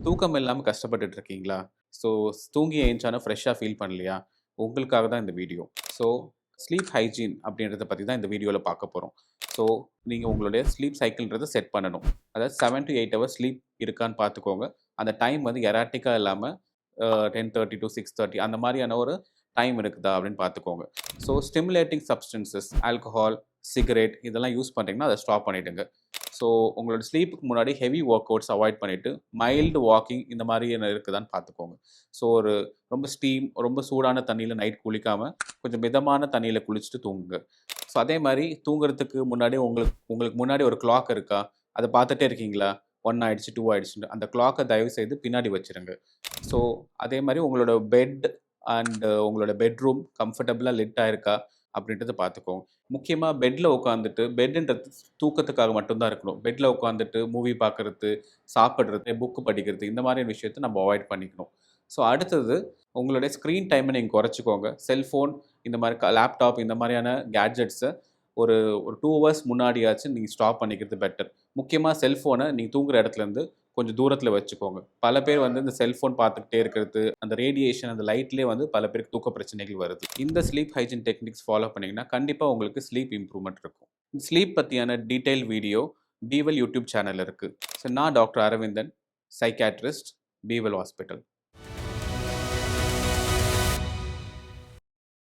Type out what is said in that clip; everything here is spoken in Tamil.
தூக்கம் இல்லாம கஷ்டப்பட்டுட்டு இருக்கீங்களா? ஸோ தூங்கி எந்திரிச்சோன ஃப்ரெஷ்ஷா ஃபீல் பண்ணலையா? உங்களுக்காக தான் இந்த வீடியோ. ஸோ ஸ்லீப் ஹைஜீன் அப்படின்றத பத்தி தான் இந்த வீடியோல பார்க்க போறோம். ஸோ நீங்க உங்களுடைய ஸ்லீப் சைக்கிள்ன்றத செட் பண்ணணும். அதாவது 7 டூ 8 ஹவர்ஸ் ஸ்லீப் இருக்கான்னு பார்த்துக்கோங்க. அந்த டைம் வந்து எராட்டிக்கா இல்லாம 10:30 டூ 6:30 அந்த மாரியான ஒரு டைம் இருக்குதா அப்படின்னு பார்த்துக்கோங்க. So stimulating substances, alcohol, cigarette இதெல்லாம் யூஸ் பண்றீங்கன்னா, அத ஸ்டாப் பண்ணிடுங்க. ஸோ உங்களோட ஸ்லீப்புக்கு முன்னாடி ஹெவி ஒர்க் அவுட்ஸ் அவாய்ட் பண்ணிட்டு, மைல்டு வாக்கிங் இந்த மாரி என்ன இருக்குதான்னு பார்த்துக்கோங்க. ஸோ ஒரு ரொம்ப சூடான தண்ணீல நைட் குளிக்காம, கொஞ்சம் மிதமான தண்ணீல குளிச்சுட்டு தூங்குங்க. ஸோ அதே மாரி தூங்குறதுக்கு முன்னாடி உங்களுக்கு உங்களுக்கு முன்னாடி ஒரு கிளாக் இருக்கா? அத பார்த்துட்டே இருக்கீங்களா? 1 ஆயிடுச்சு, 2 ஆயிடுச்சுன்னு. அந்த கிளாக்க தயவுசெய்து பின்னாடி வச்சுருங்க. ஸோ அதே மாரி உங்களோட பெட் அண்ட் உங்களோட பெட்ரூம் கம்ஃபர்டபுளா லிட் ஆயிருக்கா? அப்படின்றத பார்த்துக்கோங்க. முக்கியமா பெட்ல உட்காந்துட்டு பெட்டுன்றது தூக்கத்துக்காக மட்டும் தான் இருக்கணும். பெட்ல உட்காந்துட்டு மூவி பார்க்கறது, சாப்பிடுறது, புக் படிக்கிறது இந்த மாதிரியான விஷயத்த நம்ம அவாய்ட் பண்ணிக்கணும். ஸோ அடுத்தது உங்களுடைய ஸ்க்ரீன் டைம நீங்க குறைச்சுக்கோங்க. செல்ஃபோன் இந்த மாரி லேப்டாப் இந்த மாரியான கேட்ஜெட்ஸ ஒரு ஒரு 2 ஹவர்ஸ் முன்னாடியாச்சும் நீங்க ஸ்டாப் பண்ணிக்கிறது பெட்டர். முக்கியமா செல்ஃபோன நீங்க தூங்குற இடத்துலருந்து கொஞ்சம் தூரத்தில வச்சுக்கோங்க. பல பேர் வந்து இந்த செல்ஃபோன் பார்த்துக்கிட்டே இருக்கிறது, அந்த ரேடியேஷன், அந்த லைட்லயே வந்து பல பேருக்கு தூக்க பிரச்சனைகள் வருது. இந்த ஸ்லீப் ஹைஜீன் டெக்னிக்ஸ் ஃபாலோ பண்ணீங்கன்னா, கண்டிப்பா உங்களுக்கு ஸ்லீப் இம்ப்ரூவ்மென்ட் இருக்கும். ஸ்லீப் பத்தியான டீட்டெயில் வீடியோ பீவெல் யூடியூப் சேனல்ல இருக்கு. ஸோ நான் டாக்டர் அரவிந்தன், சைக்கியாட்ரிஸ்ட், பீவெல் ஹாஸ்பிட்டல்.